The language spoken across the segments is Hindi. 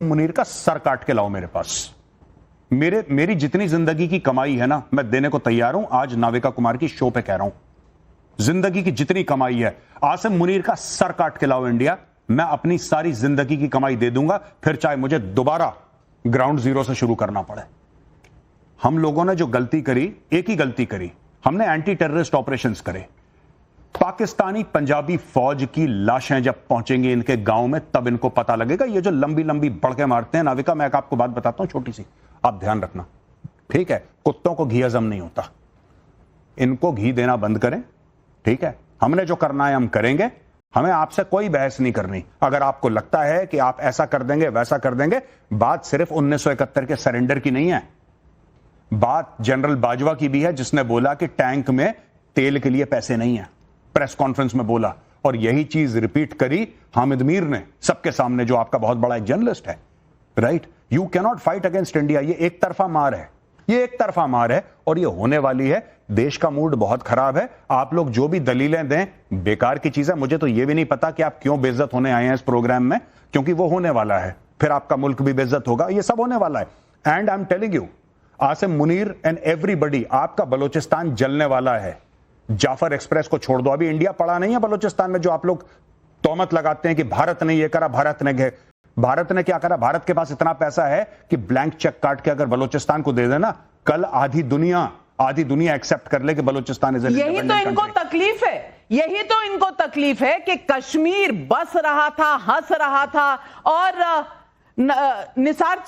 मुनीर का सर काट के लाओ मेरे पास। मेरी जितनी जिंदगी की कमाई है ना, मैं देने को तैयार हूं। आज नाविका कुमार की शो पे कह रहा हूं, जिंदगी की जितनी कमाई है आसिम मुनीर का सर काट के लाओ इंडिया, मैं अपनी सारी जिंदगी की कमाई दे दूंगा, फिर चाहे मुझे दोबारा ग्राउंड जीरो से शुरू करना पड़े। हम लोगों ने जो गलती करी, एक ही गलती करी, हमने एंटी टेररिस्ट ऑपरेशंस करे। पाकिस्तानी पंजाबी फौज की लाशें जब पहुंचेंगी इनके गांव में, तब इनको पता लगेगा। ये जो लंबी लंबी बढ़ मारते हैं नाविका, मैं आपको बात बताता हूं छोटी सी, आप ध्यान रखना, ठीक है? कुत्तों को घी हजम नहीं होता, इनको घी देना बंद करें, ठीक है? हमने जो करना है हम करेंगे, हमें आपसे कोई बहस नहीं करनी। अगर आपको लगता है कि आप ऐसा कर देंगे वैसा कर देंगे, बात सिर्फ 1971 के सरेंडर की नहीं है, बात जनरल बाजवा की भी है, जिसने बोला कि टैंक में तेल के लिए पैसे नहीं है, प्रेस कॉन्फ्रेंस में बोला। और यही चीज रिपीट करी हामिद मीर ने सबके सामने, जो आपका बहुत बड़ा एक जर्नलिस्ट है, right? You can not fight against India. ये एक तरफा मार है, ये एक तरफा मार है और ये होने वाली है। देश का मूड बहुत खराब है। आप लोग जो भी दलीलें दें, बेकार की चीज है। मुझे तो ये भी नहीं पता कि आप क्यों बेइज्जत होने आए हैं इस प्रोग्राम में, क्योंकि वो होने वाला है, फिर आपका मुल्क भी बेइज्जत होगा, ये सब होने वाला है। And I am telling you, Asim Munir and everybody, आपका बलोचिस्तान जलने वाला है। जाफर एक्सप्रेस को छोड़ दो, अभी इंडिया पड़ा नहीं है बलोचिस्तान में। जो आप लोग तोहमत लगाते हैं कि भारत ने ये करा, भारत ने क्या करा? भारत के पास इतना पैसा है कि ब्लैंक चेक काट के अगर बलोचिस्तान को दे देना, कल आधी दुनिया एक्सेप्ट कर ले कि बलोचिस्तान इज यही तो इनको तकलीफ है, यही तो इनको तकलीफ है कि कश्मीर बस रहा था, हंस रहा था। और निसार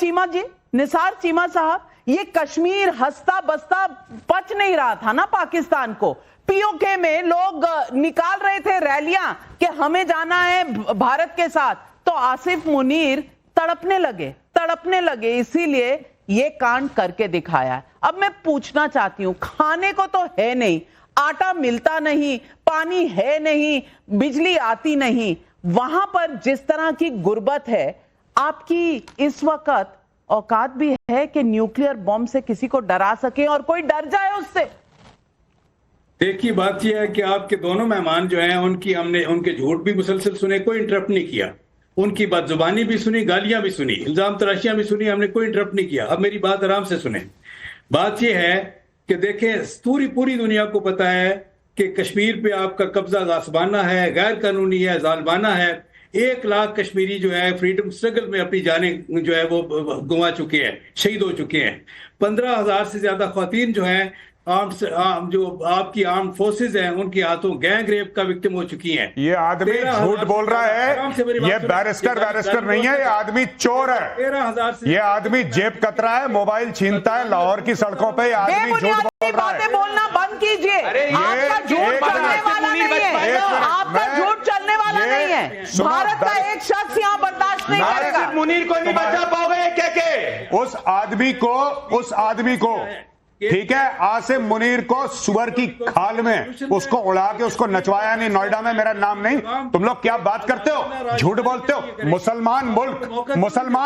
चीमा साहब, ये कश्मीर हंसता बसता पच नहीं रहा था ना पाकिस्तान को। पीओके में लोग निकाल रहे थे रैलियां कि हमें जाना है भारत के साथ, तो आसिफ मुनीर तड़पने लगे, इसीलिए ये कांड करके दिखाया। अब मैं पूछना चाहती हूं, खाने को तो है नहीं, आटा मिलता नहीं, पानी है नहीं, बिजली आती नहीं, वहां पर जिस तरह की गुर्बत है, आपकी इस वक्त औकात भी है कि न्यूक्लियर बॉम्ब से किसी को डरा सके और कोई डर जाए उससे? देखिए, बात यह है कि आपके दोनों मेहमान जो हैं, हमने उनके झूठ भी मुसलसल सुने, कोई इंटरप्ट नहीं किया। उनकी बदजुबानी भी सुनी, गालियां भी सुनी, इल्जाम तराशियां भी सुनी, हमने कोई इंटरप्ट नहीं किया। अब मेरी बात आराम से सुने। बात यह है कि देखें, पूरी दुनिया को पता है कि कश्मीर पे आपका कब्जा गासबाना है, गैर कानूनी है, जालमाना है। 1 लाख कश्मीरी जो है फ्रीडम स्ट्रगल में अपनी जाने जो है वो गंवा चुके हैं, शहीद हो चुके हैं। 15,000 से ज्यादा ख्वातीन जो हैं जो आपकी आर्म फोर्सेज हैं, उनके हाथों गैंग रेप का विक्टिम हो चुकी हैं। ये आदमी झूठ बोल रहा है, ये बैरिस्टर नहीं है, ये आदमी चोर है। 13,000 से ये आदमी जेब कतरा है, मोबाइल छीनता है लाहौर की सड़कों पे। ये आदमी झूठ बोल रहा है। बोलना बंद कीजिए, आपका झूठ चलने वाला नहीं है, आपका झूठ चलने वाला नहीं है। भारत का एक शख्स यहाँ बर्दाश्त नहीं करेगा। मुनीर को नहीं बचा पाओगे क्या के? उस आदमी को ठीक है, आसिम मुनीर को सुअर की खाल में उसको उड़ा के उसको नचवाया नहीं। नोएडा में मेरा नाम नहीं। तुम लोग क्या बात करते हो, झूठ बोलते हो। मुसलमान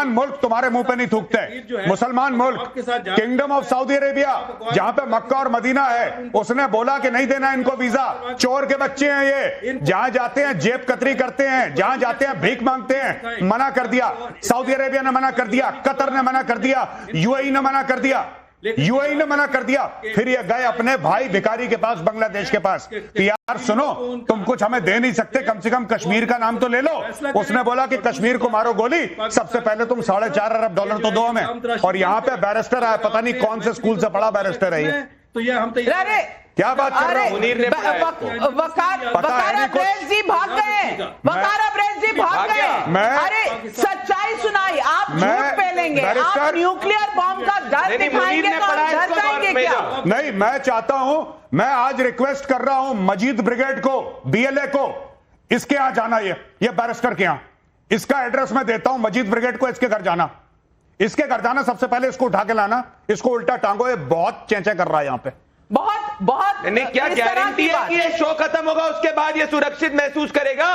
मुल्क तुम्हारे मुंह पे नहीं थूकते। मुसलमान मुल्क, किंगडम ऑफ सऊदी अरेबिया, जहां पे मक्का और मदीना है, उसने बोला कि नहीं देना इनको वीजा। चोर के बच्चे हैं ये, जहां जाते हैं जेब कतरी करते हैं, जहां जाते हैं भीख मांगते हैं। मना कर दिया, सऊदी अरेबिया ने मना कर दिया, कतर ने मना कर दिया, यूएई ने मना कर दिया, फिर ये गए अपने भाई भिखारी के पास, बांग्लादेश के पास। यार सुनो, तुम कुछ हमें दे नहीं सकते, कम से कम कश्मीर का नाम तो ले लो। उसने बोला कि कश्मीर को मारो गोली, सबसे पहले तुम $4.5 अरब तो दो हमें। और यहाँ पे बैरिस्टर आया, पता नहीं कौन से स्कूल से पढ़ा बैरिस्टर है ये। तो ये हम क्या बात कर रहे हो? मुनीर ने वकार अब्रेज जी भाग गए। अरे सच्चाई सुनाई, आप झूठ पेलेंगे, आप न्यूक्लियर बॉम्ब का डर दिखाएंगे तो हम डर जाएंगे क्या? नहीं, मैं चाहता हूं, मैं आज रिक्वेस्ट कर रहा हूं मजीद ब्रिगेड को, BLA को, इसके यहां जाना, ये बैरिस्टर के यहां, इसका एड्रेस मैं देता हूं। मजीद ब्रिगेड को इसके घर जाना, सबसे पहले इसको उठा के लाना, इसको उल्टा टांगो। ये बहुत चेंचे कर रहा है यहां पे, बहुत। नहीं, क्या गारंटी है कि ये शो खत्म होगा उसके बाद ये सुरक्षित महसूस करेगा?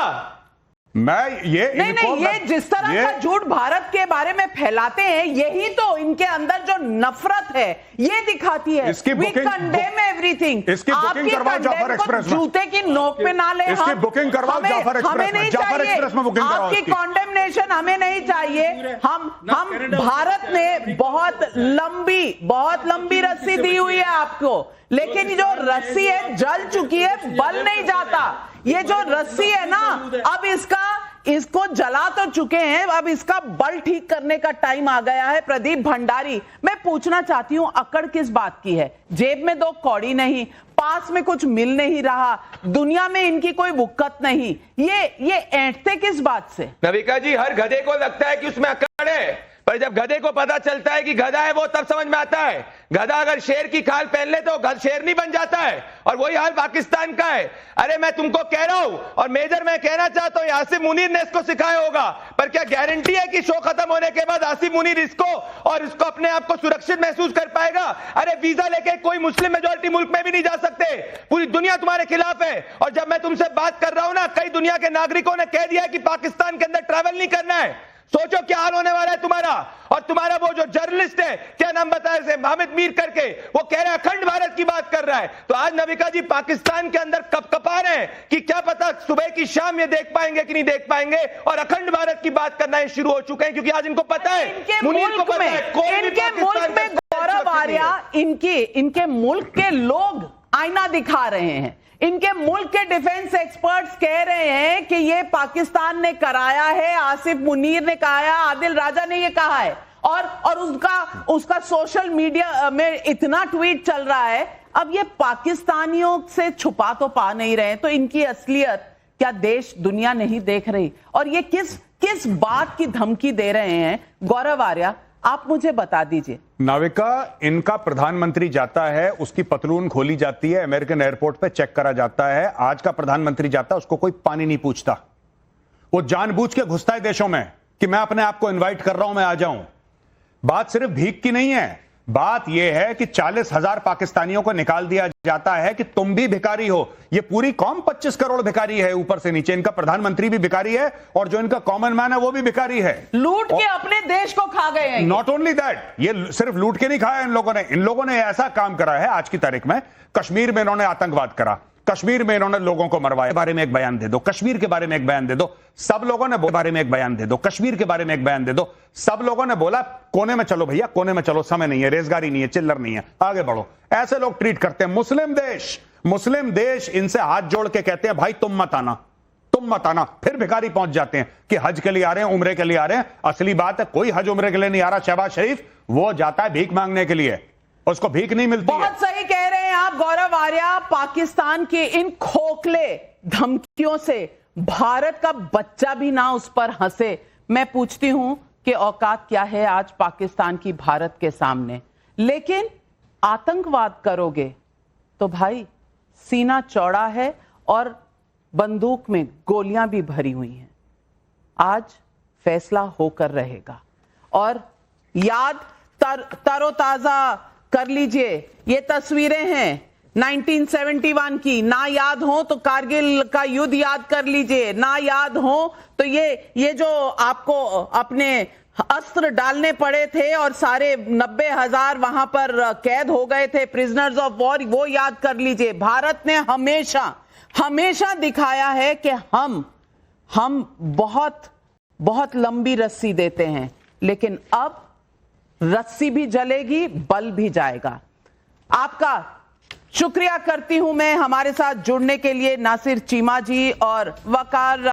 मैं ये नहीं, ये जिस तरह का झूठ भारत के बारे में फैलाते हैं, यही तो इनके अंदर जो नफरत है ये दिखाती है। इसकी We बुकिंग condemn everything। इसकी बुकिंग करवाओ जाफर एक्सप्रेस में। जूते की नोक पे ना ले। इसकी बुकिंग करवाओ जाफर एक्सप्रेस में। जाफर एक्सप्रेस में बुकिंग करवाओ। आपकी कॉन्डेमनेशन हमें नहीं चाहिए। हम भारत ने बहुत लंबी रस्सी दी हुई है आपको, लेकिन जो रस्सी है जल चुकी है, बल नहीं जाता। ये जो रस्सी है ना, अब इसको जला तो चुके हैं, अब इसका बल ठीक करने का टाइम आ गया है। प्रदीप भंडारी, मैं पूछना चाहती हूं, अकड़ किस बात की है? जेब में 2 कौड़ी नहीं, पास में कुछ मिल नहीं रहा, दुनिया में इनकी कोई वुक्कत नहीं, ये ऐंठते किस बात से? नविका जी, हर गधे को लगता है कि उसमें अकड़ है, पर जब गधे को पता चलता है कि गधा है, वो तब समझ में आता है। गधा अगर शेर की खाल पहन ले तो शेर नहीं बन जाता है, और वही हाल पाकिस्तान का है। अरे मैं तुमको कह रहा हूं, और मेजर मैं कहना चाहता हूं, आसिफ मुनीर ने इसको सिखाया होगा, पर क्या गारंटी है कि शो खत्म होने के बाद आसिफ मुनीर इसको अपने आप को सुरक्षित महसूस कर पाएगा? अरे वीजा लेके कोई मुस्लिम मेजोरिटी मुल्क में भी नहीं जा सकते, पूरी दुनिया तुम्हारे खिलाफ है। और जब मैं तुमसे बात कर रहा हूं ना, कई दुनिया के नागरिकों ने कह दिया है कि पाकिस्तान के अंदर ट्रैवल नहीं करना है। सोचो क्या हाल होने वाला है तुम्हारा। और तुम्हारा वो जो जर्नलिस्ट है, क्या नाम बताया से, हामिद मीर करके, वो कह रहा है अखंड भारत की बात कर रहा है। तो आज नविका जी पाकिस्तान के अंदर कपकपा रहे हैं कि क्या पता सुबह की शाम ये देख पाएंगे कि नहीं देख पाएंगे, और अखंड भारत की बात करना ही शुरू हो चुके हैं, क्योंकि आज इनको पता है, इनके मुल्क में गौरव आर्या, इनके मुल्क के लोग आईना दिखा रहे हैं। इनके मुल्क के डिफेंस एक्सपर्ट्स कह रहे हैं कि ये पाकिस्तान ने कराया है, आसिफ मुनीर ने कहा है, आदिल राजा ने ये कहा है, और उसका सोशल मीडिया में इतना ट्वीट चल रहा है। अब ये पाकिस्तानियों से छुपा तो पा नहीं रहे, तो इनकी असलियत क्या देश दुनिया नहीं देख रही? और ये किस बात की धमकी दे रहे हैं? गौरव आर्या, आप मुझे बता दीजिए। नाविका, इनका प्रधानमंत्री जाता है, उसकी पतलून खोली जाती है, अमेरिकन एयरपोर्ट पे चेक करा जाता है। आज का प्रधानमंत्री जाता है, उसको कोई पानी नहीं पूछता। वो जानबूझ के घुसता है देशों में कि मैं अपने आप को इनवाइट कर रहा हूं, मैं आ जाऊं। बात सिर्फ भीख की नहीं है, बात यह है कि 40,000 पाकिस्तानियों को निकाल दिया जाता है कि तुम भी भिखारी हो। ये पूरी कौम 25 करोड़ भिखारी है, ऊपर से नीचे। इनका प्रधानमंत्री भी भिखारी है, और जो इनका कॉमन मैन है वो भी भिखारी है। लूट के अपने देश को खा गए हैं। नॉट ओनली दैट, ये सिर्फ लूट के नहीं खाया इन लोगों ने ऐसा काम करा है आज की तारीख में। कश्मीर में इन्होंने आतंकवाद करा, कश्मीर में इन्होंने लोगों को मरवाया। बारे में एक बयान दे दो, कश्मीर के बारे में एक बयान दे दो। सब लोगों ने बारे में एक बयान दे दो, कश्मीर के बारे में एक बयान दे दो। सब लोगों ने बोला कोने में चलो भैया, कोने में चलो, समय नहीं है, रेजगारी नहीं है, चिल्लर नहीं है, आगे बढ़ो। ऐसे लोग ट्रीट करते हैं। मुस्लिम देश इनसे हाथ जोड़ के कहते हैं भाई तुम मत आना। फिर भिखारी पहुंच जाते हैं कि हज के लिए आ रहे हैं, उम्रे के लिए आ रहे हैं। असली बात है, कोई हज उम्रे के लिए नहीं आ रहा। शहबाज शरीफ वो जाता है भीख मांगने के लिए, उसको भीख नहीं मिलती। बहुत सही कह रहे हैं आप गौरव आर्या। पाकिस्तान के इन खोखले धमकियों से भारत का बच्चा भी ना उस पर हंसे। मैं पूछती हूं कि औकात क्या है आज पाकिस्तान की भारत के सामने? लेकिन आतंकवाद करोगे तो भाई सीना चौड़ा है, और बंदूक में गोलियां भी भरी हुई हैं। आज फैसला होकर रहेगा, और याद तरोताजा कर लीजिए, ये तस्वीरें हैं 1971 की। ना याद हो तो कारगिल का युद्ध याद कर लीजिए, ना याद हो तो ये जो आपको अपने अस्त्र डालने पड़े थे और सारे 90,000 वहां पर कैद हो गए थे, प्रिजनर्स ऑफ वॉर, वो याद कर लीजिए। भारत ने हमेशा दिखाया है कि हम बहुत लंबी रस्सी देते हैं, लेकिन अब रस्सी भी जलेगी, बल भी जाएगा। आपका शुक्रिया करती हूं मैं हमारे साथ जुड़ने के लिए नासिर चीमा जी और वकार